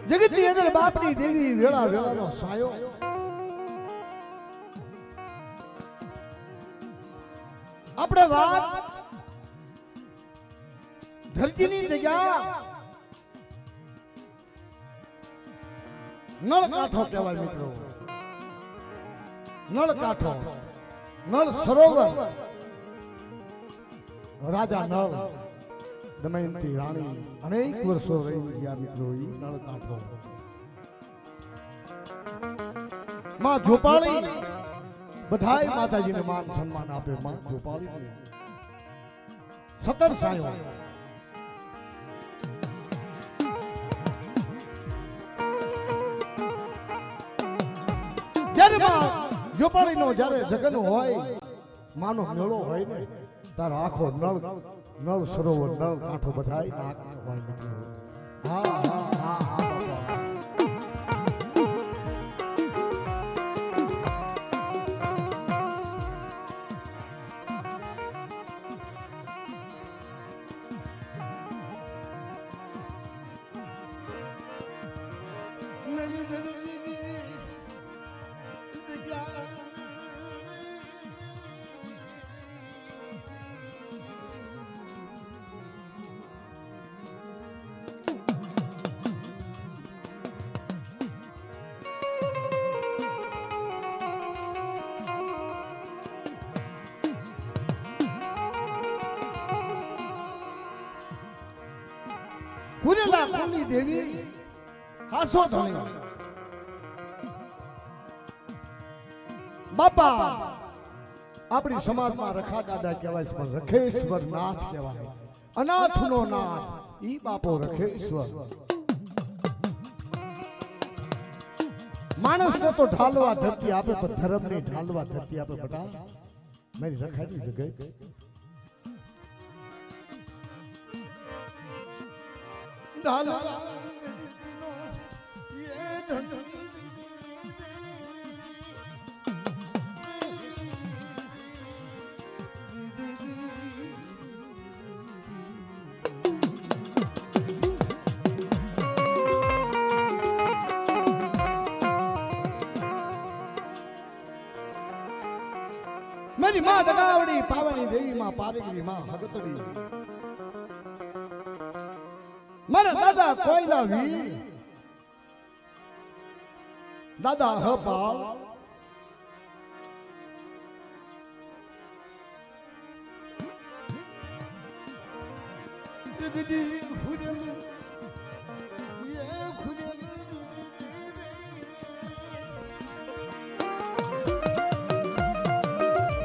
જગતની અંદર બાપની દેવી વેળા વેળાનો સાયો આપણે વાત ધરતીની જગ્યા નળ કાંઠો કહેવાય મિત્રો. નળ કાંઠો, નળ સરોવર, રાજા નળ દમયંતી રાણી અનેક વર્ષો રહી ગયા મિત્રો. ઈ નળ કાંઠો માં જોપાળી બધાય માતાજીને માન સન્માન આપે. માં જોપાળી સતર સાયો જ્યારે માં જોપાળી નો જ્યારે જગન હોય, માનો મેળો હોય ને તારો આખો નળ નળ સરોવર નળ કાંઠો બધાય નાક હોય મિત્રો. હા હા હા હા કુરેલા કુંડી દેવી હાસો ધણી બાપા આપણી સમાજમાં રખા દાદા કહેવાય છે, પણ રખેશ્વર નાથ કહેવાય. અનાથનો નાથ ઈ બાપો રખેશ્વર. માણસને તો ઢાલવા ધરતી આપે, પણ ધર્મને ઢાલવા ધરતી આપે. બટા મારી રખાની જગ્યાએ ઢાલવા મારી માં દગાવડી પાવણી દેવી માં પારગી માં હગતડી મારા દાદા કોઈના વીર દાદા હપાલ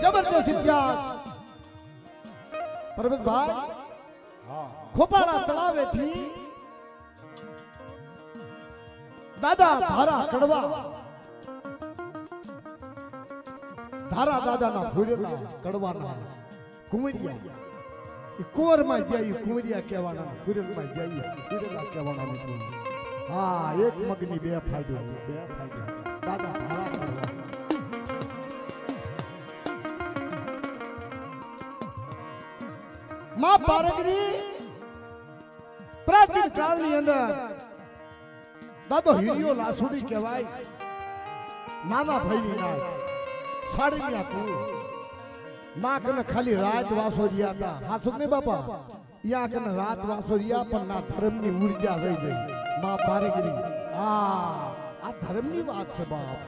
જબરદસ્ત ઇતિહાસ પરબતભાઈ ખોપાળા તળાવેથી દાદા ધારા કડવા ધારા દાદાના ભૂરેલા કડવાના કુંવરિયા એ કુંવરમાં જાય કુંવરિયા કહેવાના, ભૂરેલમાં જાય ભૂરેલા કહેવાના મિત્રો. હા, એક મગની બે ફાયદો દાદા ધારા કડવા. માં પારગરી પ્રાચીન કાળની અંદર દાદો હિરિયો લાસુડી કહેવાય. નાના ભાઈની નાચ સાડીના કુળ માં કને ખાલી રાત વાસોરિયા હતા. હાસુક ને બાપા યા કને રાત વાસોરિયા, પણ ના ધર્મની ઉર્જા થઈ ગઈ. માં પારગરી આ ધર્મની વાત છે બાપ.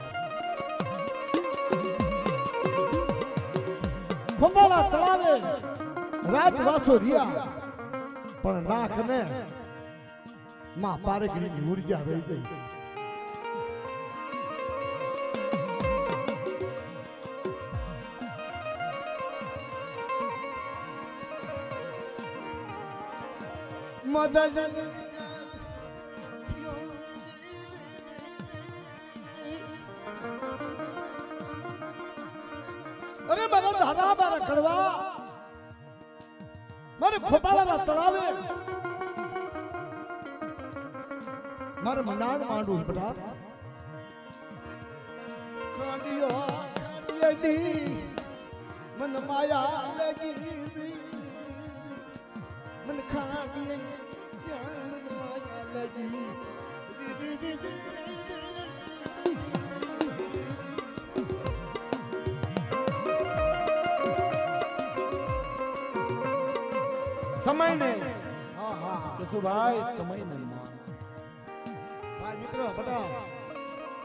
ખંભાળા તળાવે રાત વાસો રિયા, પણ નાક ને માં પારગરીની ઉર્જા રહી ગઈ. મદદ મારા ધારા મારા કડવા મારે ખોપાળાના તળાવે મારે મનાગ માંડું બેટા કાંડિયો કાંડિયલી મન માયા લગી મન ખાંડિયે મન માયા લગી સમય ને હા હા જસુભાઈ સમય ને ભાઈ મિત્રો બેટા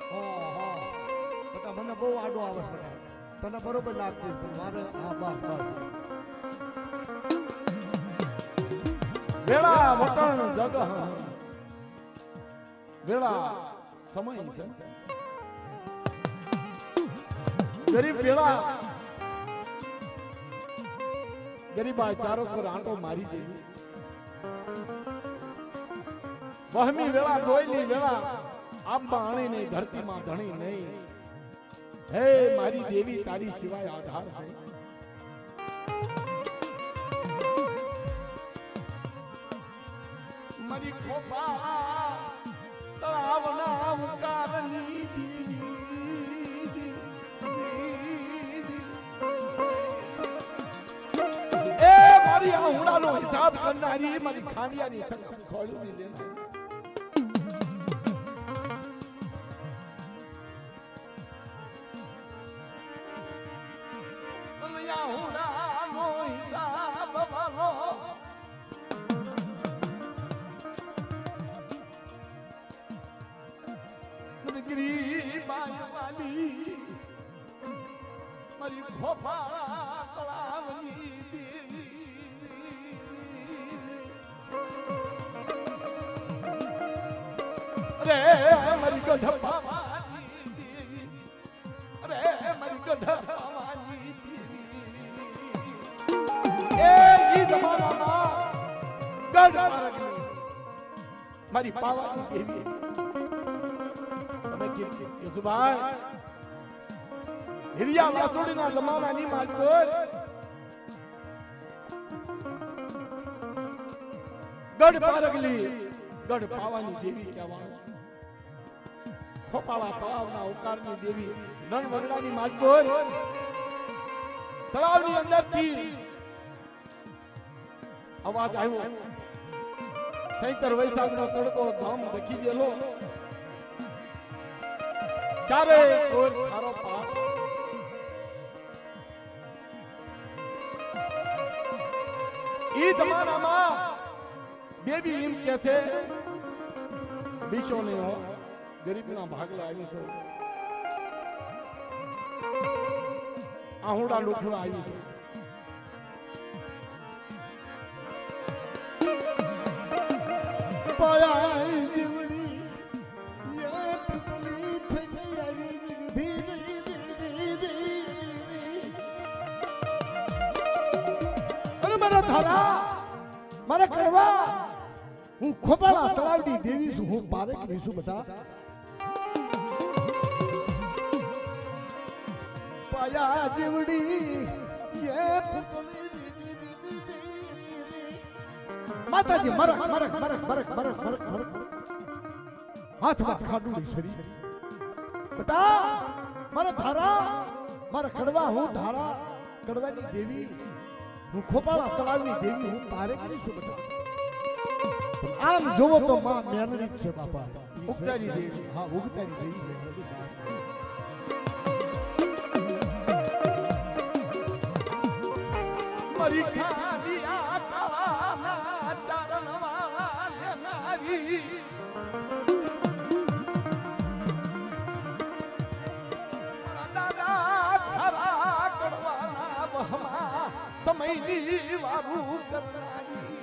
હા બેટા મને બહુ આડો આવે બેટા તને બરોબર લાગતી પણ મારે હા બસ વેળા વટણ જગ વેળા સમય છે ગરીબ વેળા ગરીબા ચારો પર આંટો મારી જઈ વહમી વેળા ડોયલી વેળા આંબા અણી નહીં ધરતીમાં ધણી નહીં હે મારી દેવી તારી સિવાય આધાર નહીં મારી ખોપા તળાવના ઉકારની એ મારી આ હુડાનો હિસાબ કરનારી મારી ખાંડિયાની સંગ સોળુની લેનારી હુડાનો હિસાબ વાલો ગરીબાઈ વાલી મારી ખોપા તળાવની અરે મારી ગઢ પાવાની દેવી અરે મારી ગઢ પાવાની દેવી એ ઈ જમાનામાં ગઢ મારી પાવાની દેવી યસુભાઈ હિરિયા વાસુડીના જમાનાની માલકોર ગઢ પારગલી ગઢ પાવાની દેવી કહેવાય ખોપાળા તળાવના ઉકારની દેવી નન વગડાની માલકોર તળાવની અંદરથી અવાજ આવ્યો સૈતર વૈશાખનો તડકો ધામ દખી ગયેલો ચારે ઓર થારો પાર ઈ જમાનામાં બેબી એમ કે છે બીચો ને હો ગરીબના ભાગલા આવી છે આહુડા લોખવા આવી છે પાયા ધારા મારા કડવા હું ખોપાળા તળાવની દેવી છું હું પારેખ ની છું બેટા પાયા જીવડી માતાજી મરક મરક મરક મરક મરક મરક મરક હાથમાં ખાડું છરી બેટા મારા ધારા મારા કડવા હું ધારા કડવાની દેવી હું ખોપાળા તળાવની દેવી હું પારેખ ની છું બેટા આમ જોવો તો માં મેનરી છે બાપા ઉગતાની દેવી હા ઉગતાની દેવી મારી ખાલિયા કાળાના ચરણવા લેનારી સમયની વારું કરનારી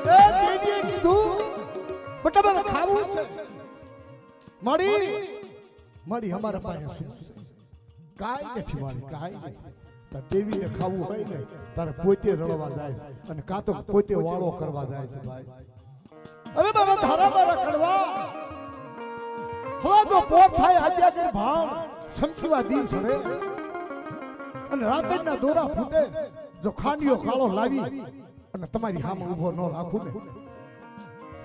એ દેવીએ કીધું બેટા મને ખાવું છે મળી અમારા પાસે શું કાઈ નથી મારી કાઈ નથી તાર દેવીને ખાવું હોય ને તારે પોતે રળવા જાય અને કાં તો પોતે વાળો કરવા જાય છે ભાઈ અરે મારા ધારા મારા કડવા હવે તો પોત થાય આજે ભાવ સમજીવા દી છોડે અને રાતના દોરા ફૂટે જો ખાંડિયો કાળો લાવી અને તમારી સામે ઊભો ન રાખું ને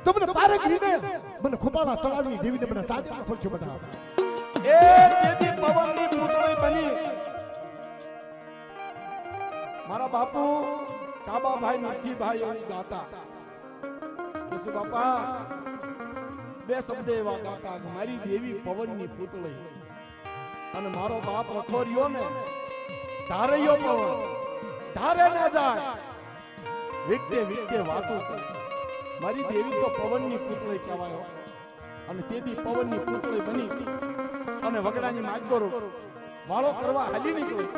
તમને પારગીને મને ખોપાળા તળાવની દેવીને મને તાજા ફરશે બધા એ દેવી પવનની પુતળી બની મારા બાપુ કાબાભાઈ નરસિંહભાઈ એવું ગાતા કે શું બાપા બે શબ્દ એવા ગાતા કે મારી દેવી પવનની પુતળી અને મારો બાપ રખોરિયો ને ધારૈયો પવન ધારે ના જાય વિકટે વિકટે વાતો કરે મારી દેવી તો પવનની પુતળી કહેવાય અને તેથી પવનની પુતળી બની અને વગડાની માગદોરો વાળો કરવા હાલી નીકળી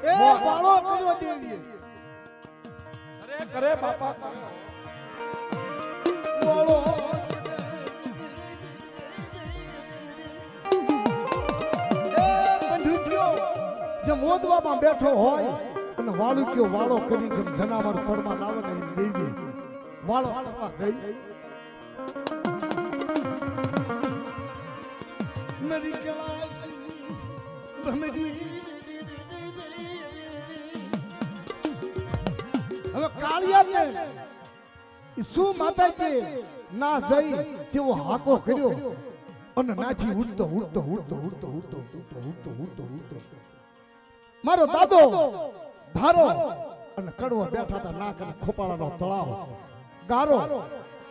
એ વાળો કર્યો દેવીએ અરે કરે બાપા વાળો જે મોદવામાં બેઠો હોય અને વાળુક્યો વાળો કરી જેમ જનાવર પડમાં લાવે ને એમ દેવી વાળો કરવા ગઈ નરી કેળા ભમરી હવે કાળિયા ને શું માતાજી ના જઈ તેવો હાકો કર્યો અને નાથી ઉડતો ઉડતો ઉડતો ઉડતો ઉડતો ઉડતો ઉડતો ઉડતો ઉડતો મારો દાદો ધારો અને કડવો બેઠા હતા નાક અને ખોપાળાનો તળાવ ગારો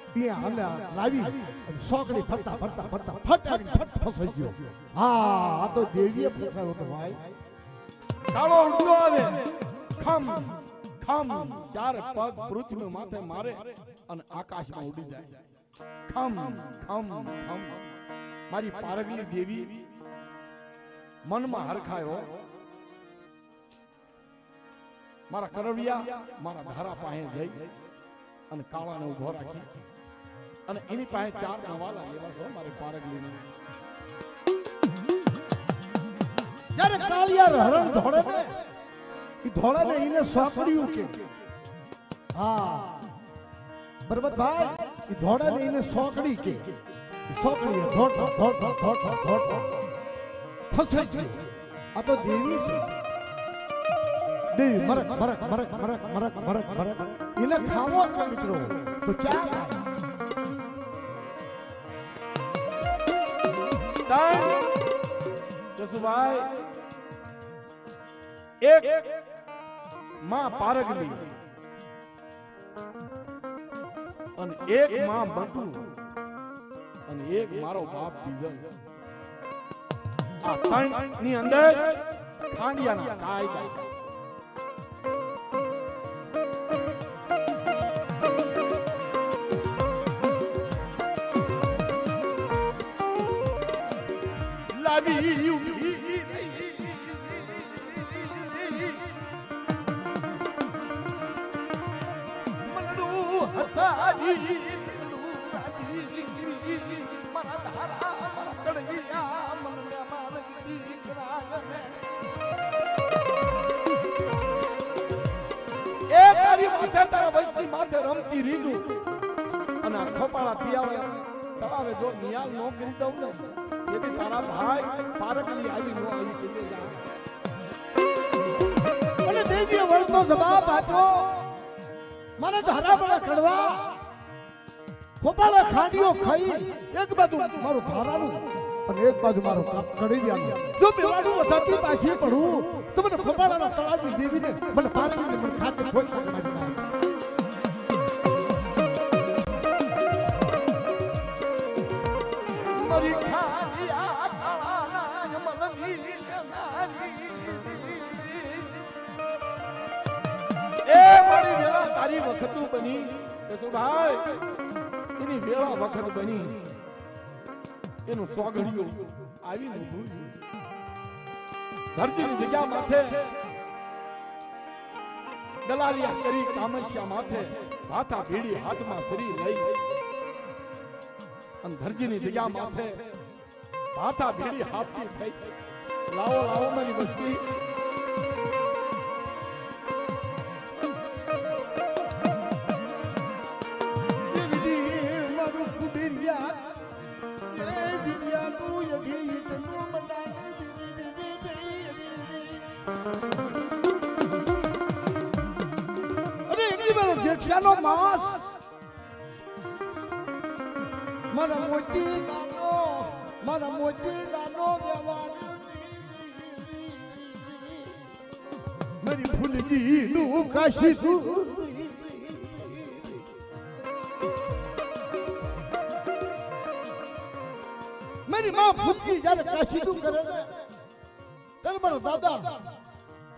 ત્યાં અને લાવી અને સોકડી ફરતા ફરતા ફરતા ફટાડી ફટ ફસાઈ ગયો હા આ તો દેવીએ ફસાયો તો ભાઈ કાળો ઉડતો આવે ખમ ખમ ચાર પગ પૃથ્વી માથે મારે અને આકાશમાં ઉડી જાય ખમ ખમ ખમ મારી પારગલી દેવી મનમાં હરખાયો મારા કરવિયા મારા ધારા પાસે જઈ અને કાળાને ઉભો રાખી અને એની પાસે ચાર નવાલા લેવા છો મારી પારગલીને જ્યારે કાળિયા હરણ ધોળે ને ઈ ધોળે ને એને સોકડ્યું કે હા બરબત ભાઈ ઈ ધોળે ને એને સોકડી કે સોકડી ધોટ ધોટ ધોટ ધોટ ફસાઈ ગયો આ તો દેવી છે દેવી મરક મરક મરક મરક મરક મરક મરક એને ખાવો કે મિત્રો તો ક્યાં જસુભાઈ એક માં પારગલી અને એક માં બંટુ અને એક મારો બાપ બીજલ આ ત્રણ ની અંદર ખાંડિયાના કાયદા લાવી હસાજી મારા ધારા મારા કડવિયા મનને મારી દીકરાને એ તારી માથે તારા વસ્તી માથે રમતી રીજુ અને આ ખોપાળા પિયાવે તળાવે જો નિયાલ નો કરી દઉં ને તેથી તારા ભાઈ પારકલી આવી નો આવી કીધે જા અને દેવીએ વળતો જવાબ આપ્યો મને ધારા બળા કડવા ખોપાળા ખાંડીઓ ખાઈ એક બાજુ મારું ધારાનું અને એક બાજુ મારું કડવિયાનું જો બેવાડું વધારતી પાછી પડું તો મને ખોપાળાના તળાવની દેવીને મને પારકીને મને ખાતે ખોઈ મરી ખાયા ખાળાના મનની નારી એ મારી વેળા તારી વખતું બની કેશુભાઈ એની વેળા વખત બની એનું સોગડિયું આવીને ઊભું ધરતીની જગ્યા માથે દલાલિયા કરી કામસ્યા માથે હાથા ભીડી હાથમાં સરી લઈ અને ધરતીની જગ્યા માથે હાથા ભીડી હાથની થઈ લાવો લાવો મારી વસ્તી અરે એની બેનો જેઠિયાનો માસ મારા મોટી ગાનો વ્યવહાર મારી ફૂલજી નું કાશી તું મારી માં ફૂલજી જ્યારે કાશી તું કરે ને ત્યારે મારો દાદા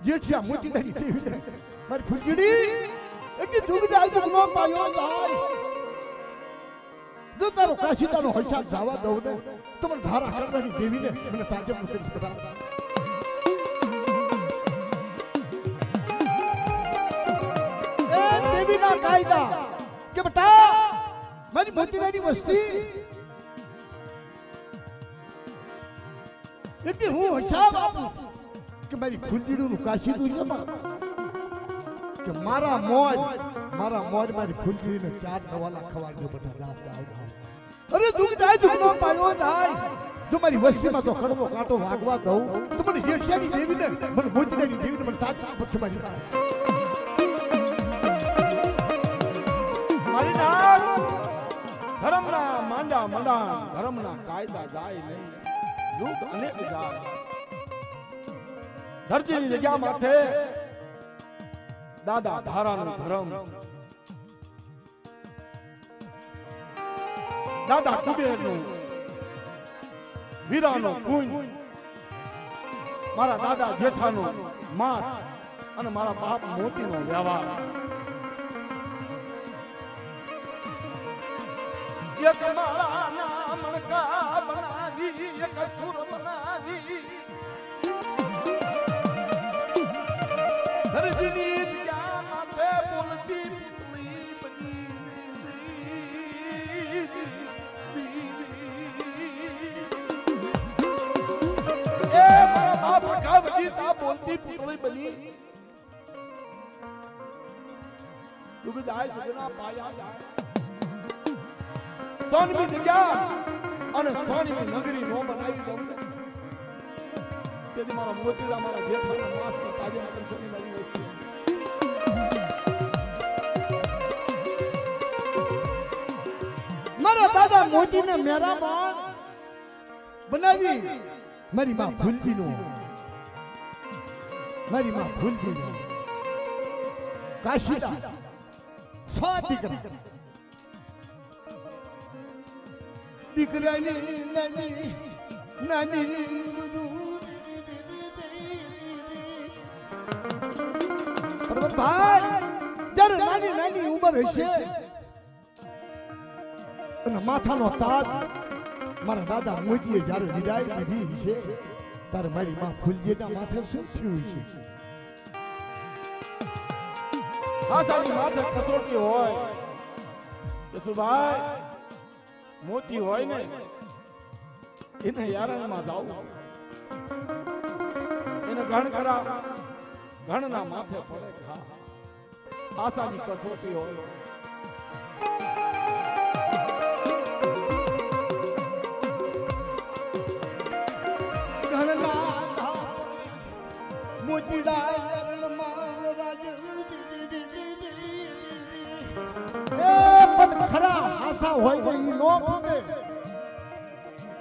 જેઠિયા મોટી દાની દેવી મારી ફૂલજીડી એક જુગ જાય તો નો પાયો જાય જો તારો કાશીદાનો હિસાબ જવા દઉં ને તો મને ધારા કરવાની દેવીને મને તાજબ કરી કરા એ દેવીના કાયદા કે બેટા મારી મોતીડાની વસ્તી એટલે હું હિસાબ આપું કે મારી ફૂલજીનું કાશીદું છે કે મારા મોજ મારી ફૂલજીને 4 દવાલા ખવાડજો બધા રાત આવ અરે તું જાય તું નો પાયો જાય જો મારી વસ્તીમાં તો કડવો કાંટો વાગવા દઉં તો મને જેઠિયાની દેવીને મને મોતીડાની દેવીને મને તાજ પક્ષ મારી મારી નામ ધર્મના માંડા મંડા ધર્મના કાયદા જાય નહીં યુગ અનેક જાય ધરતીની જગ્યા માથે દાદા ધારાનો ધર્મ દાદા કુબેરનું વીરાનો કુંજ મારા દાદા જેઠાનો માસ અને મારા બાપ મોતીનો વ્યવહાર એક માળાના મણકા બનાવી એક સુર બનાવી ધરતીની જગ્યા માથે બોલતી પુતળી બની એ મારા બાપ ભગવતી તા બોલતી પુતળી બની તું જાય જગના પાયા જાય સોનમી જગ્યા અને સોનમી નગરી નો બનાવી દઉં તેથી મારા મોતીલા મારા જેઠાના માસ પર તાજે દર્શનની મારી વસ્તુ મારા દાદા મોતીને મેરા બાણ બનાવી મારી માં ફૂલજીનો કાશીદા દીકરાની નાની પર્વતભાઈ જ્યારે નાની ઉંમર હશે અને માથાનો તાજ મારા દાદા મોદીએ જ્યારે વિદાય લીધી છે ત્યારે મારી માં ફૂલજીના માથે શું થયું છે હાસાની માથે કસોટી હોય કેશુભાઈ મોતી હોય ને એને યારણમાં જાવ એને ઘણ કરા ઘણના માથે પડે ઘા આશાની કસોટી હોય ઘણના મોતીડા યારણમાં રાજ એ પણ ખરા આશા હોય તો ઈ નો પડે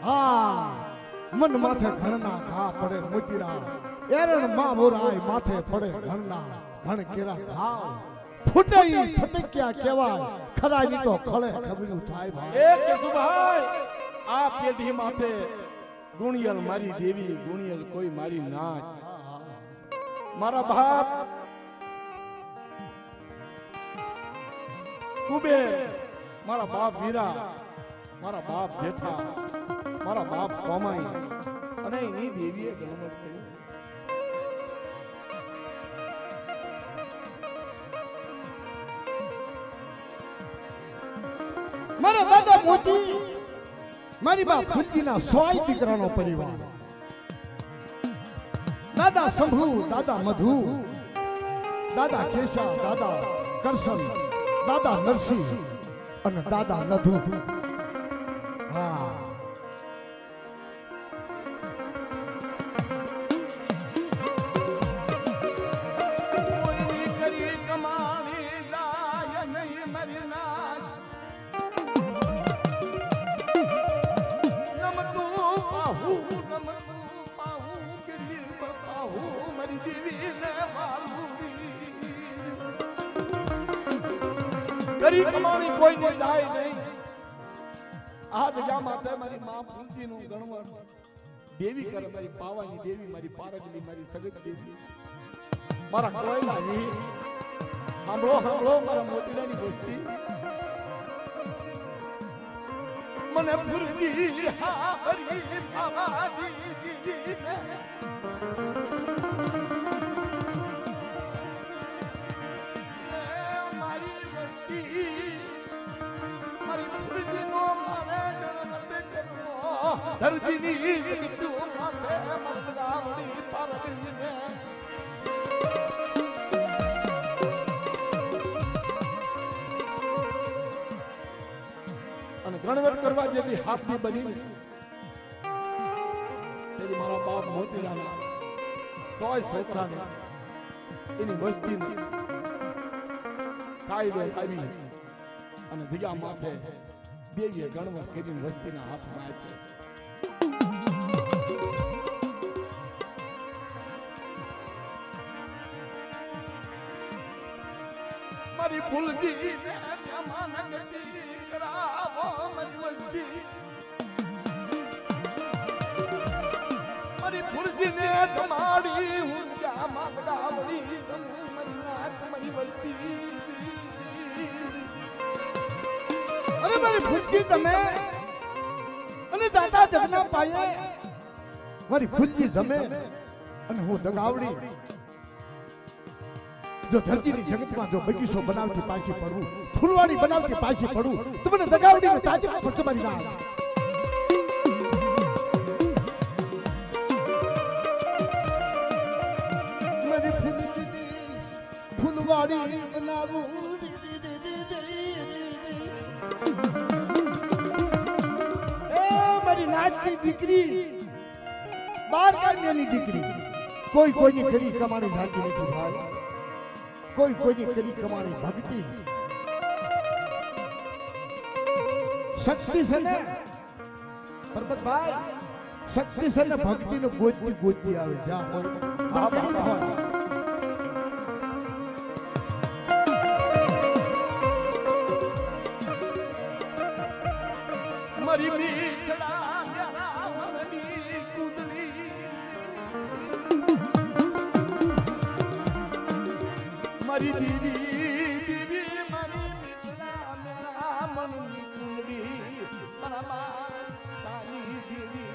હા મન માથે ઘણના ઘા પડે મોતીડા એરણ માં મોરાય માથે પડે ઘણના ઘણ કેરા ઘાવ ફૂટે ઈ ફટક્યા કેવાય ખરાની તો ખળે ખબરું થાય ભાઈ એ કેશુભાઈ આ પેઢી માથે ગુણિયલ મારી દેવી ગુણિયલ કોઈ મારી નાચ મારા બાપ કુબેર મારા બાપ વીરા મારા બાપ જેઠા મારા બાપ સોમાઈ અને એની દેવીએ ગણમત કર્યું મારા દાદા મોતી મારી બા ફૂલજીના 100 દીકરાનો પરિવાર દાદા શંભુ દાદા મધુ દાદા કેશા દાદા કરશન દાદા નરસિંહ અને દાદા નધુ હા પાહું નમતું પાહું ગરીબ પાહું મારી દેવીને માલુડી ગરી કમાણી કોઈને જાય નહીં આ જગ્યા માટે મારી માં ફૂંચીનું ગણવણ દેવી કરે મારી પાવાની દેવી મારી પારગલી મારી સગત દેવી મારા કોયલા જી સાંભળો સાંભળો મારા મોતીડાની વસ્તી મને ફુરજી હા હરી પાવાજી મારી વસ્તી મારી ફુરજીનો મારે જન્મ બેટનો ધરતીની જગતું માથે મસ્તગાવડી પારગલીને અને ગણવટ કરવા જેથી હાથની બની તેરી મારા બાપ મોતીરાના 100 છોકરાને એની વસ્તીને કાયદો આવી અને જગ્યા માથે દેવીએ ગણવટ કરીને વસ્તીના હાથમાં આપ્યો મારી ફૂલજી કરાવો મજબૂતી મારી ફૂલજીને તમારી હું જા માંગડાવડી મારી નાક મારી વસ્તી અરે મારી ફૂલજી તમે અને દાદા જગના પાયે મારી ફૂલજી જમે અને હું દગાવડી જો ધરતીની જગતમાં જો બગીચો બનાવતી પાછી પડવું ફૂલવાડી બનાવતી પાછી પડવું તો મને દગાવડીને તાજમાં ફરતો મારી ના મારી ફૂલવાડી બનાવું મારી નાચની દીકરી 12 વર્ષની દીકરી કોઈ કોઈની કરી કમાણી નાચી નથી ભાઈ કોઈ કોઈની કરી કમાણી ભક્તિ શક્તિ છે ને પરબતભાઈ શક્તિ છે ને ભક્તિ નો ગોતતી ગોતતી આવે જ્યાં હોય મારી મીઠડા મનની કુદલી મારી દીદી મારી મીઠડા મેરા મનની કુદલી મારા બા સાની દેવી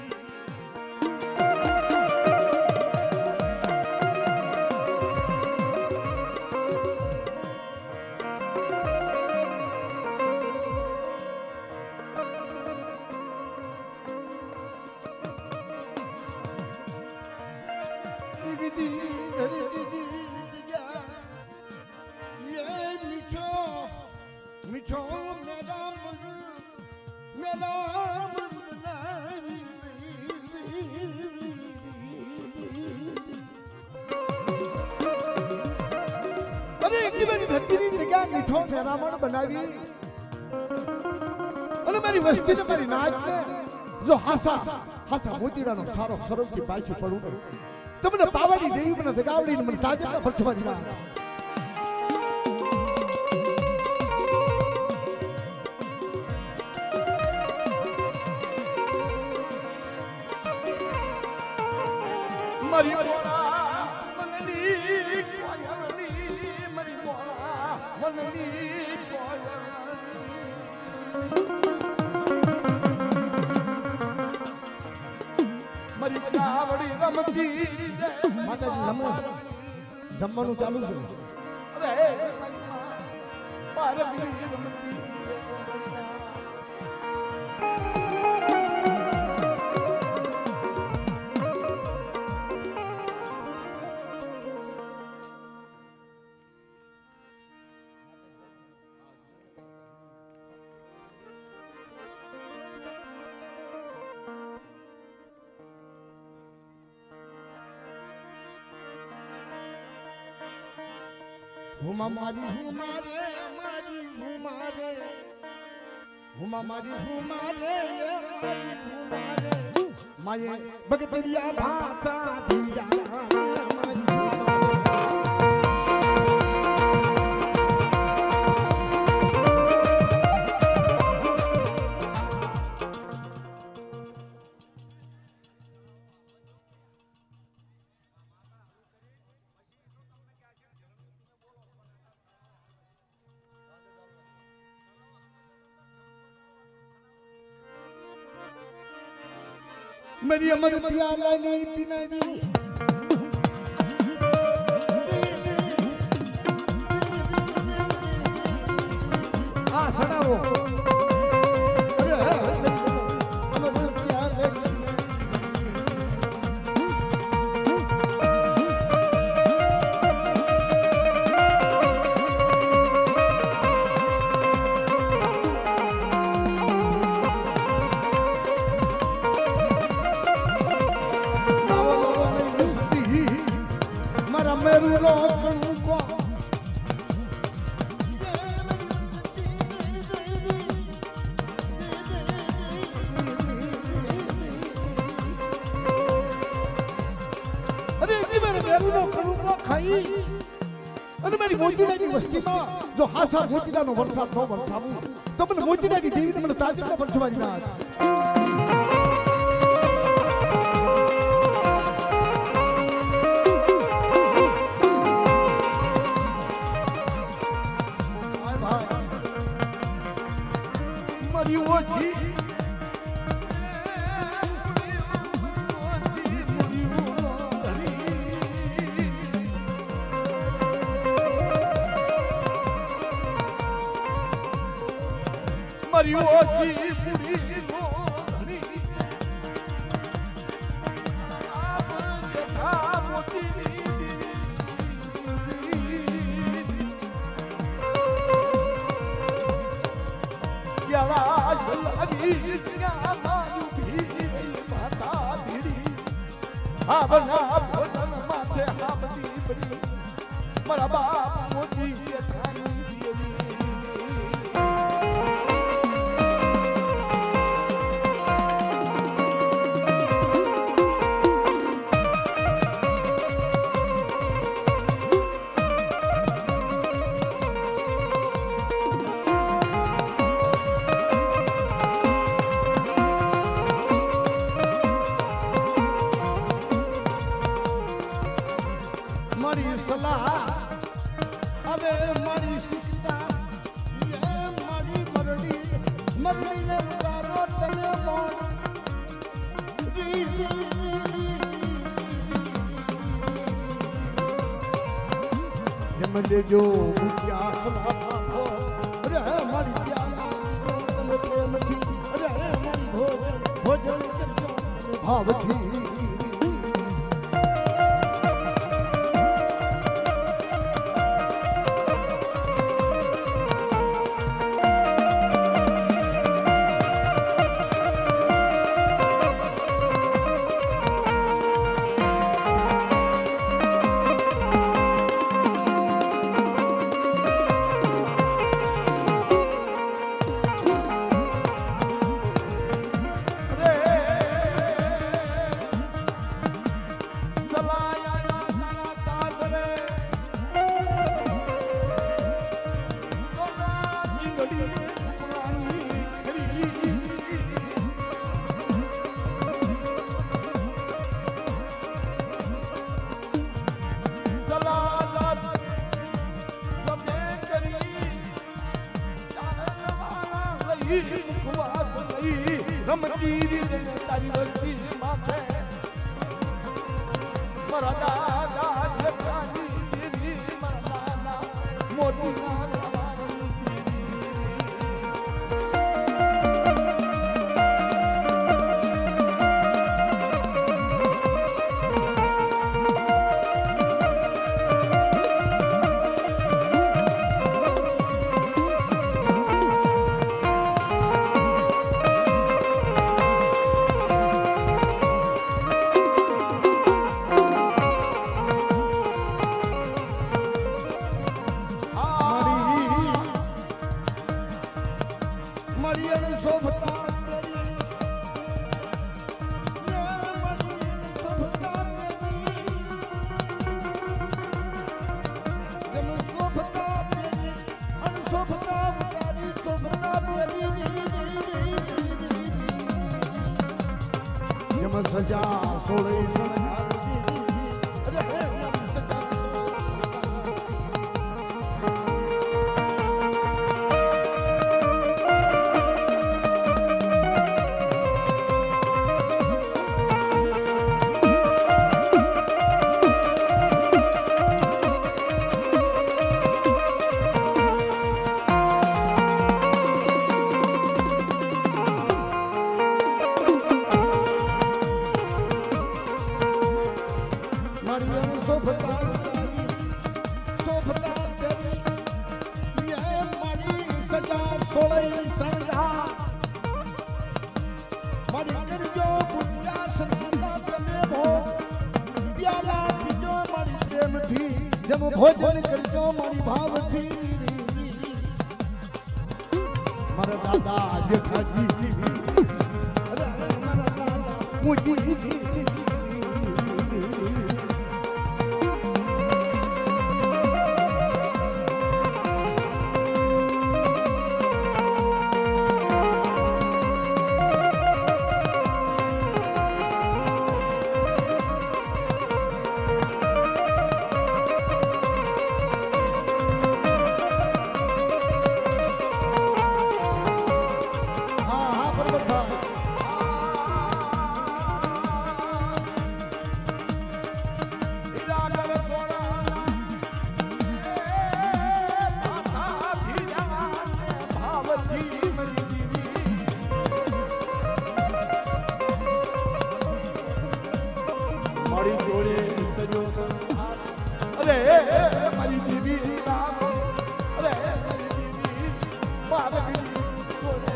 मीठो मेरा मन अरे એટલી બધી ધરતીની જગ્યા મીઠો મેરામણ બનાવી અને મારી વસ્તીને મારી નાચને જો હાસા મોતીડાનો સારો સરવથી પાછી પડું તમને પાવાની દેવી મને દગાવડીને મને તાજા ફરછવાની ના મારી મોરા મનની કોયલની મારી મોરા મનની કોયલની મારી ગાવડી રમતી માતાજી જમવાનું ચાલુ છે અરે મારી માં પારગલી રમતી હુમા મારી હુમારે મારી હુમારે હુમા મારી હુમારે મારી હુમારે માયે બગતિયા ભાતા દિયા मेरी अमर प्याला नहीं पीना जी हाँ सुनाओ अरे अमर प्याला मेरू लोकन को अरे मेरे मेरू लोकन को खाई અને મારી મોતીડાની વસ્તીમાં જો હાસા મોતીડાનો વરસાદ ન વરસાવું તો મને મોતીડાની દેવીને મને તાજેતરમાં વરસવાની ના મારી ઓછી પૂરી નો ધણી આપ જેઠા મોતી યારા જલાવી ગયા માયું ભી માતા ભીડી આ બના ભોજન માથે હાબતી બડી મારા બાપ મોતી જેઠાની દેવી મારી સલાહ હવે મારી શિક્ષા એ મારી મરડીને ઉતારો તમે મોન મને જો ભૂખ્યા સલાહ અરે મારી પ્યાલા તમે પ્રેમથી અરે મારી ભોજન કરજો ભાવથી રમતી તારી વસ્તી માથે મારા દાદા જેઠાની દેવી મારા નાના મોતી જમ સજા સોળે સજા અરે હે મારી સજા જમ ભોજન કરજો મારી ભાવથી મારા દાદા જેઠાજી અરે મારા દાદા મુજી મારી જોડે સજો અરે મારી દીવી અરે મારી દીવી મારી જોડે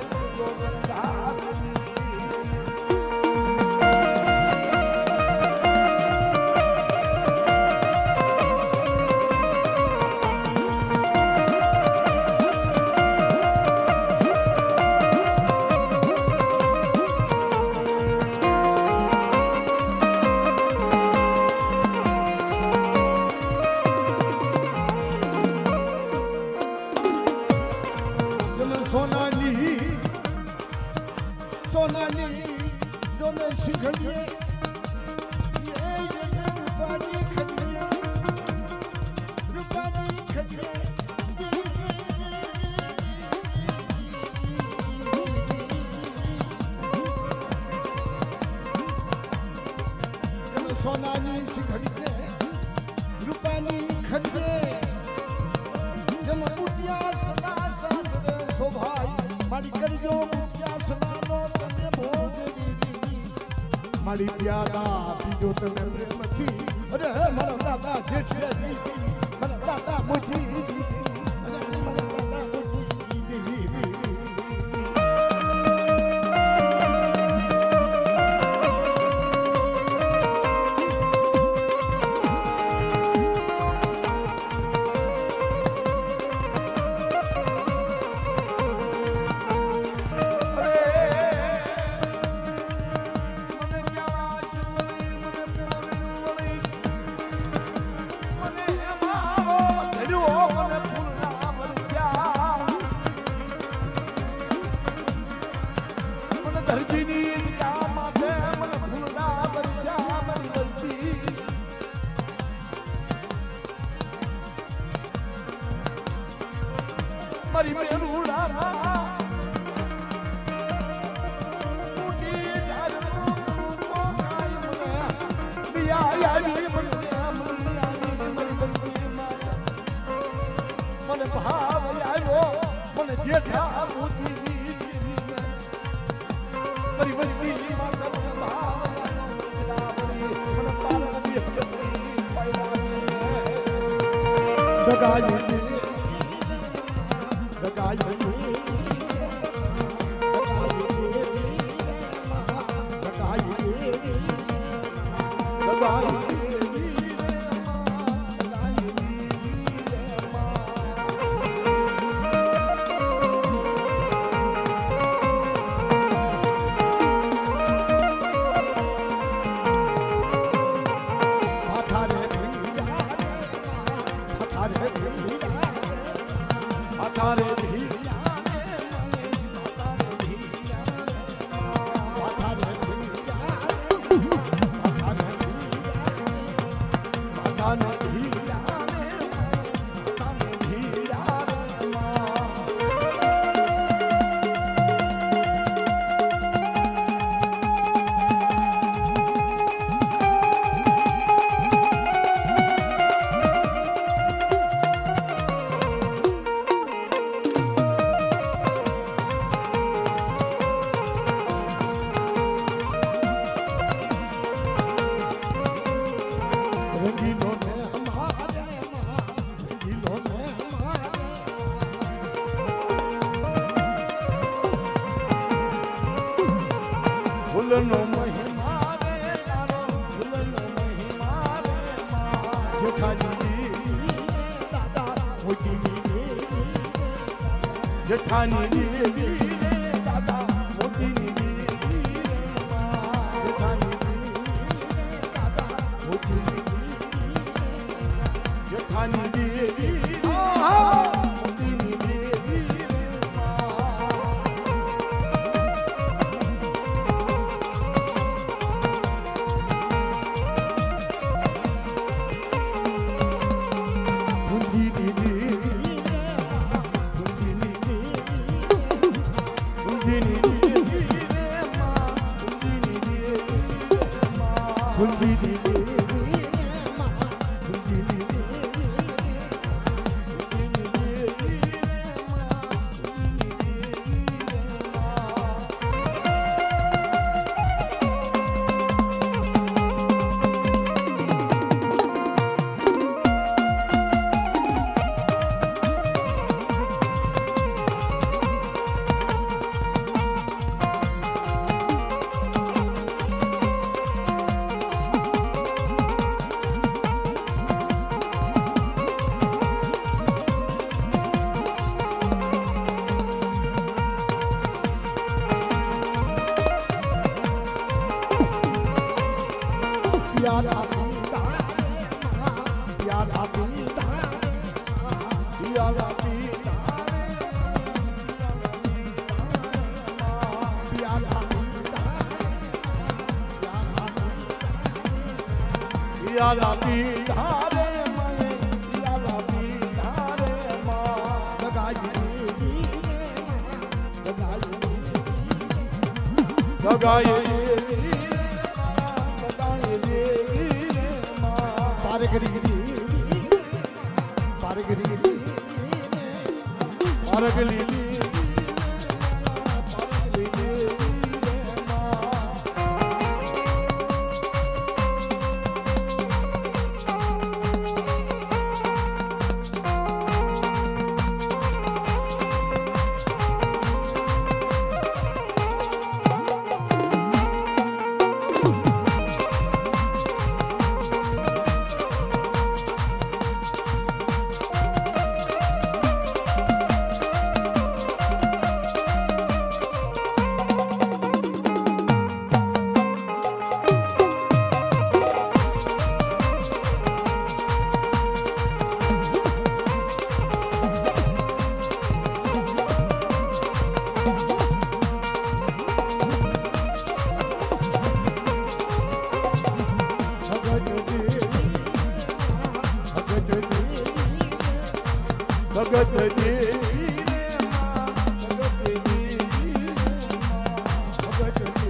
સોનાની જોને શીખડીએ રૂપાની ખડીએ રૂપાની ખડીએ સોનાની શીખડીએ રૂપાની ખડીએ જમ ઉઠ્યા સદા સાસરે શોભાઈ મારી કરજો ઉઠ્યા સદાનો તમે ભોગ મારી પ્યાદા બીજો તમે પ્રેમથી અરે મારા દાદા જેઠાજી મારા દાદા મુજી અરે મારા દાદા મુજી મારી મેરુડા મોટી જારનો કોકાઈ મને દિયા આવી મને ભાવ આવ્યો મને જેઠા મોતી મારી વસ્તી માતા ભાવ મને પાલન સગાઈ માતાને ધીરા રે માતાને ધીરા રે માં. રંગીલો ને અમારે રંગીલો ને અમારે ફૂલનો મહિમા રે તારો ફૂલનો મહિમા રે માં. જેઠાની દાદા મોટી જેઠાની દેવી રે દાદા મોતીની દેવી રે માં. જેઠાની દેવી મોતીની દેવી રે માં. ઊંધીની દેવી રે માં. ઊંધીની દેવી રે માં. ઊંધીની દેવી રે માં. ઊંધીની દેવી રે માં. પ્યારા પીતા પ્યારા પીતા પિયાલા પીતા પ્યારા પીતા પિયાલા પીતા રે મને પિયાલા પીતા રે માં. લગાઈ સગાઈ દેવી રે માં. સગાઈ દેવી રે માં. પારગરી પારગલી દેવી પારગલી દેવી રે માં. જગત દેવી રે માં. જગત દેવી રે માં. જગત દેવી રે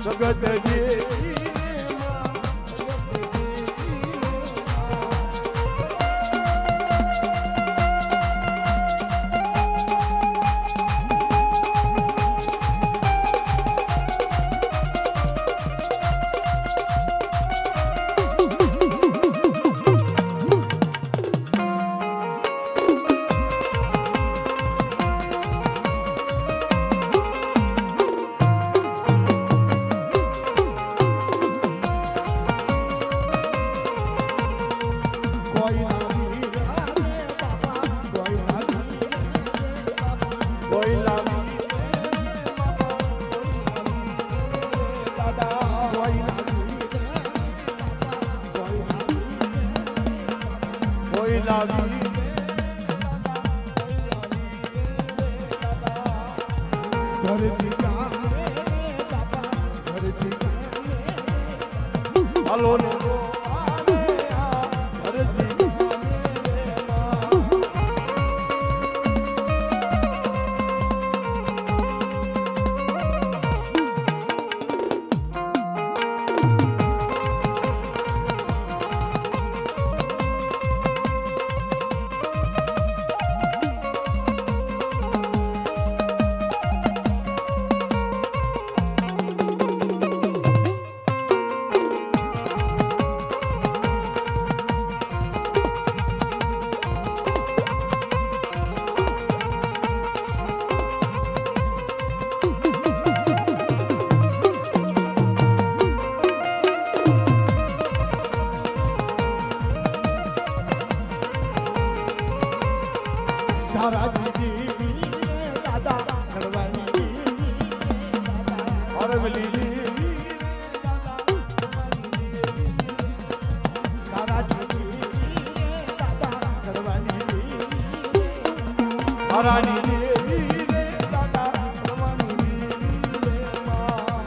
માં. જગત દેવી રે માં. લાવી ઘરથી જા રે બાપા ઘરથી જા રે હાલો ને ગોવાને આ ધરતી ગામે રે માં. ધારાજી દેવી દાદા ઘડવાની દેવી દાદા અરવલ્લી દેવી ધારાજી દેવી દાદા ઘડવાની દેવી હરાની દેવી રે દાદા રવાની દેવી રે માં.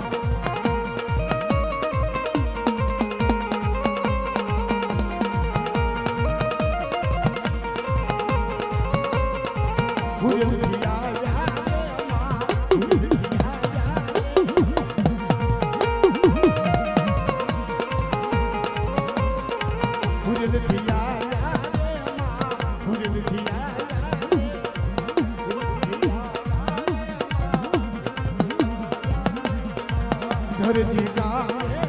ભૂલથી આયા માં ભૂલથી આયા ભૂલથી આયા માં ભૂલથી આયા ધરતી ગામે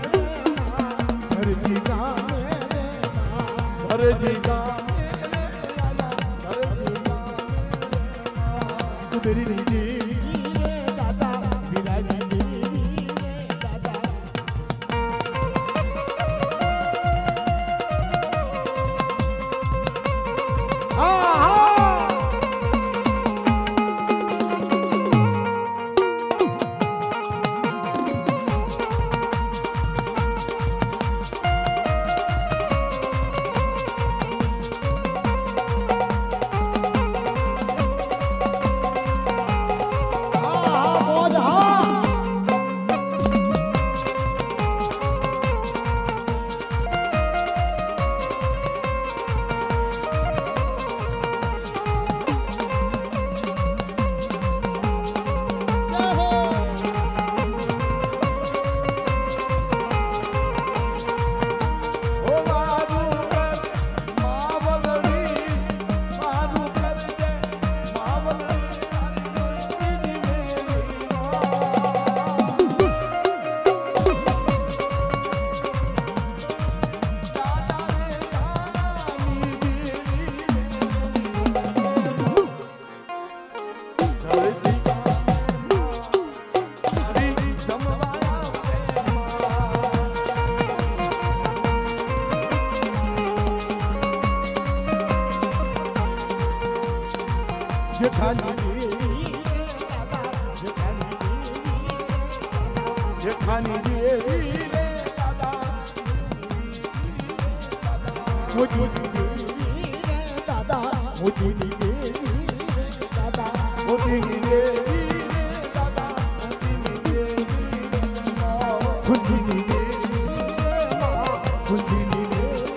ધરતી ગામે ધરતી ગામે રે દાદા ધરતી ગામે કુદરી દેવી દાદા વિરાજી દેવી દાદા ઓ મારું કર માવલડી મારું કરજે માવલડી તારી મેરી માં. દાદા રે દાદાની દેવી રે ધરતી ગામે મારી જમવાયા રે માં. જેઠાની દેવી દાદા જેઠાની દેવી જેઠાની દેવી રે દાદા મોજૂની દેવી દાદા મોજૂની દેવી દાદા મોતીની દેવી રે દાદા મોતીની દેવી રે માં. ખુદીની દેવી ખુદીની દેવી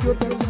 દેજો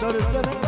દર્શન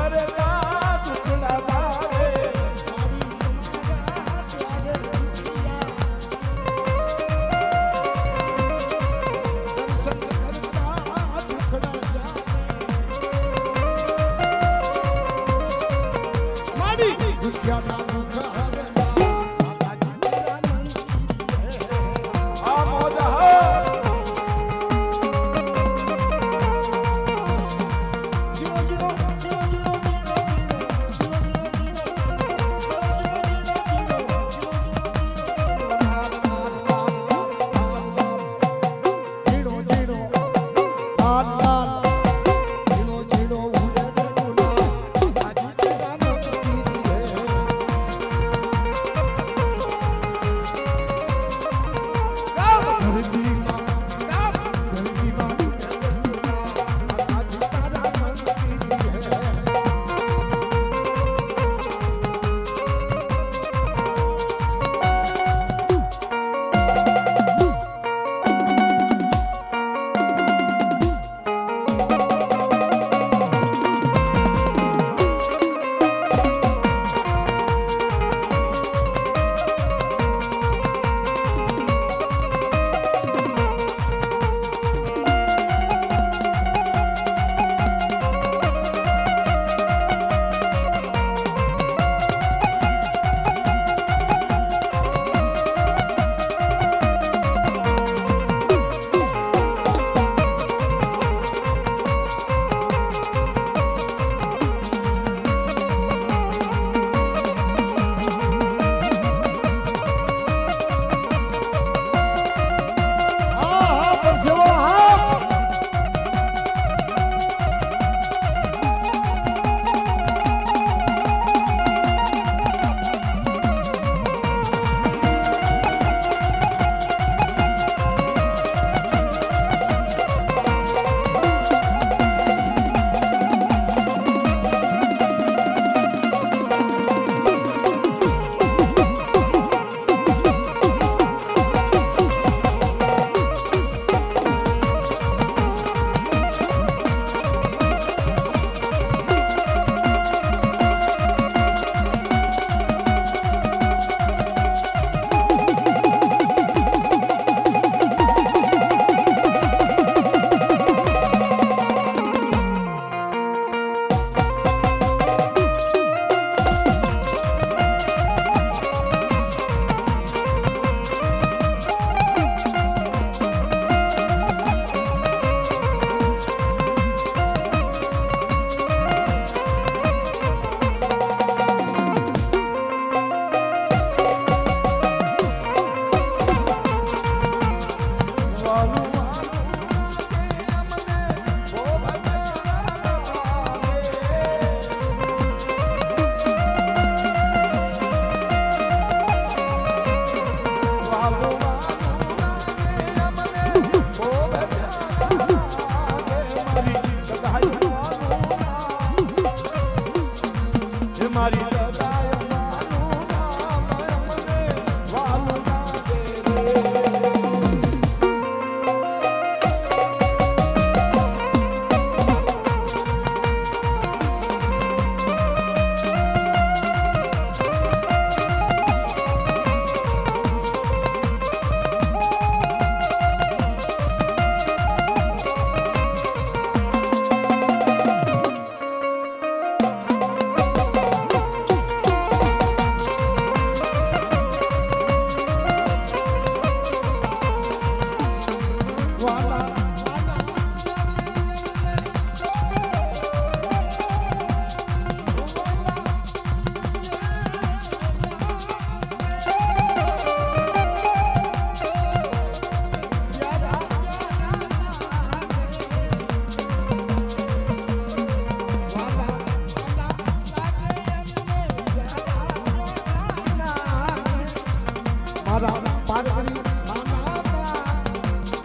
મારા પાર્વતી માના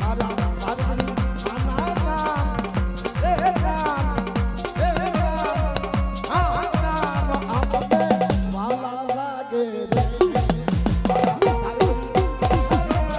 મારા પાર્વતી માના એ રામ આ રામ આપને વાલા લાગે રે મારા પાર્વતી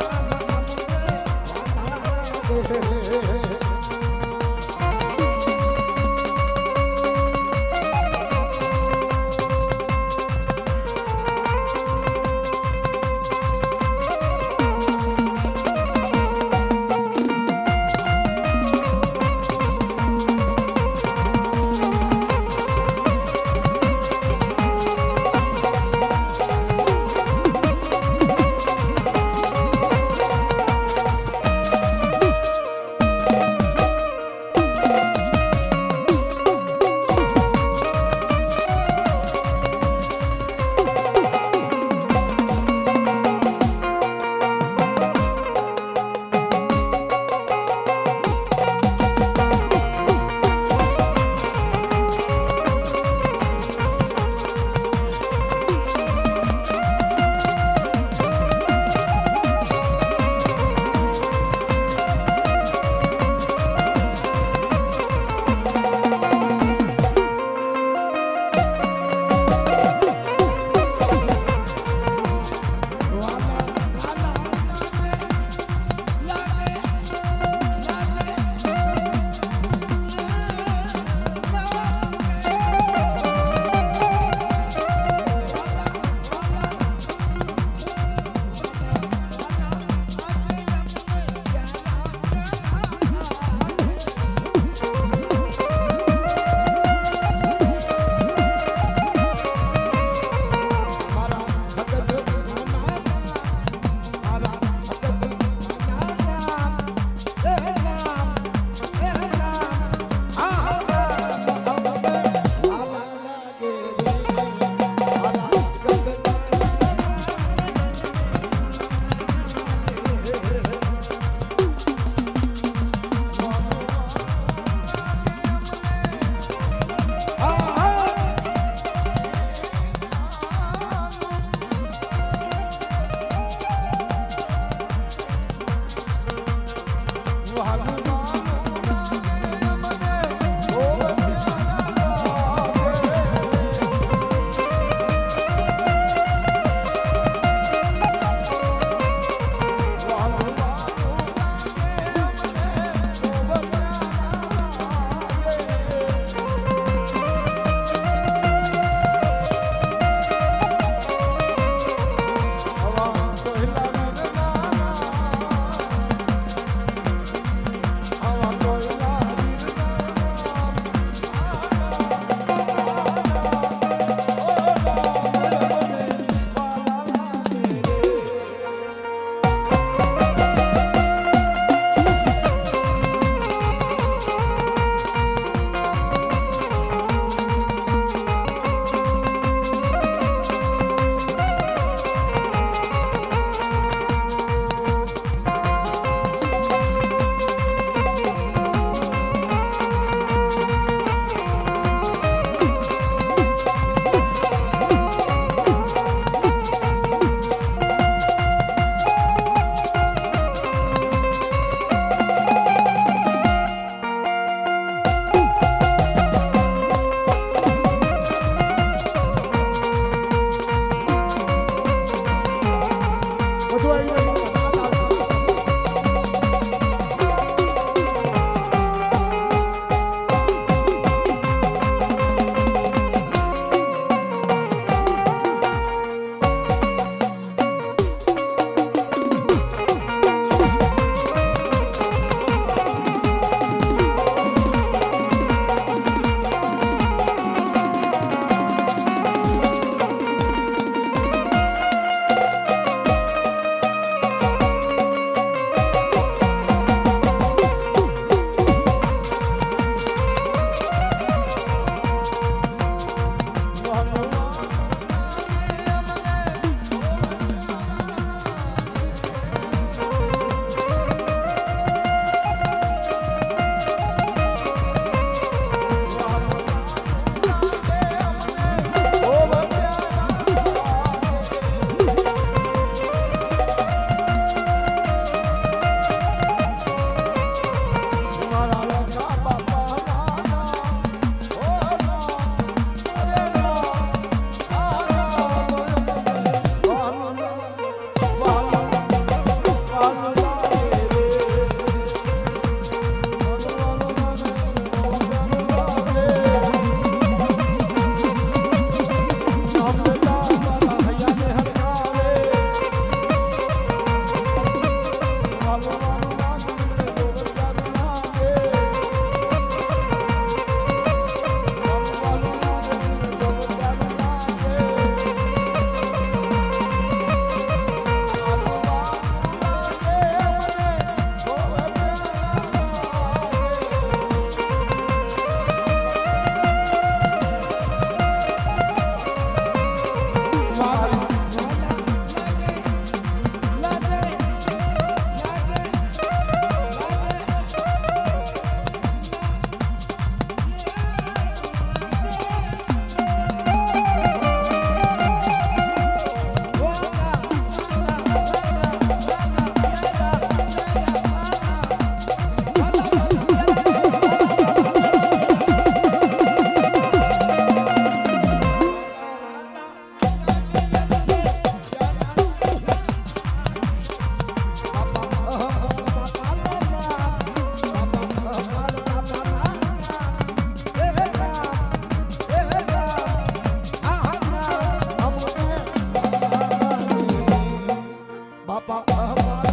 બાપા બાપા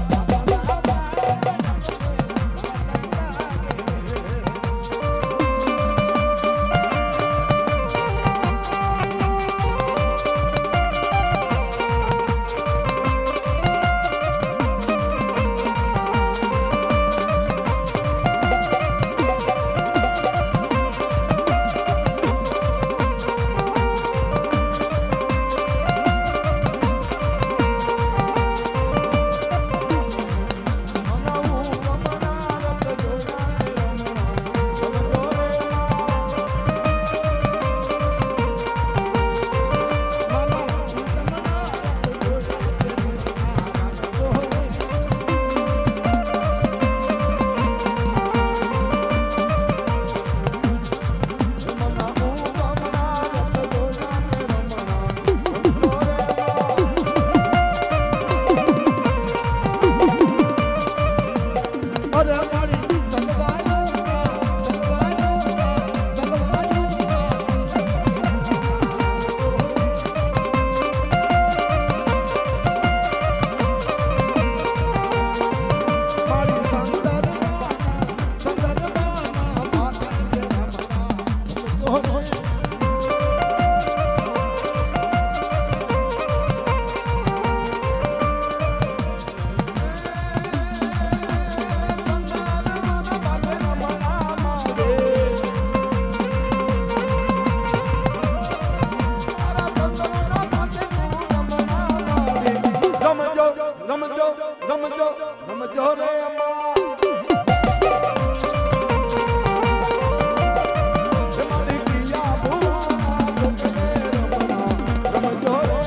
રમજો રે અમા મારી પિયા ભૂલા રમજો રે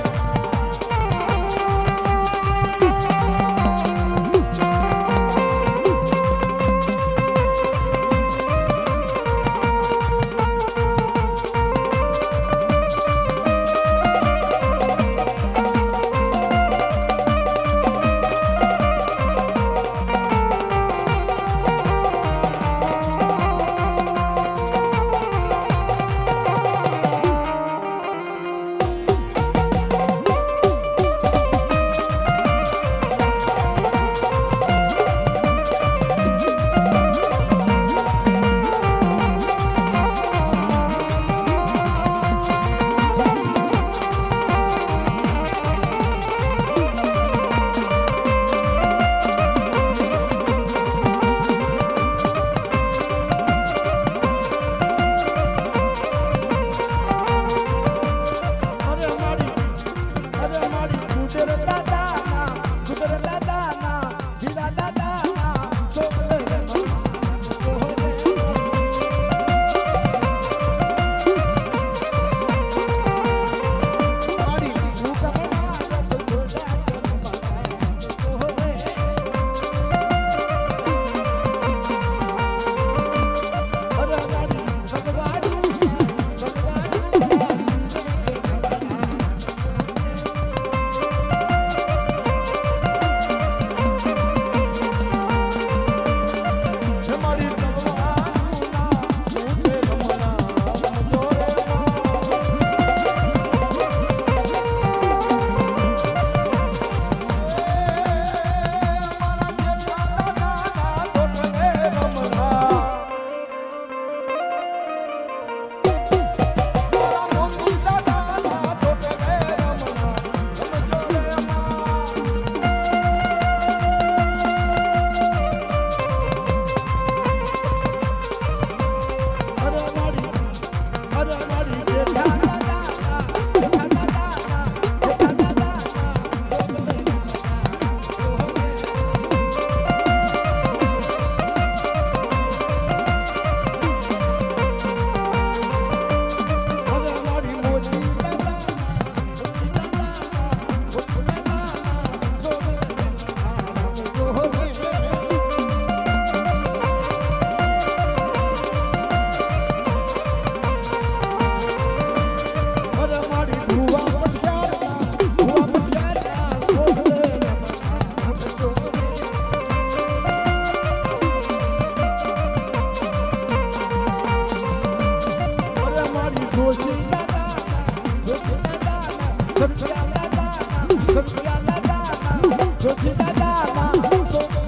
જોશી દાદા ના તો કે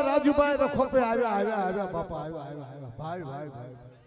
રાજુભાઈ રખોપે આવ્યા બાપા આવ્યા ભાઈ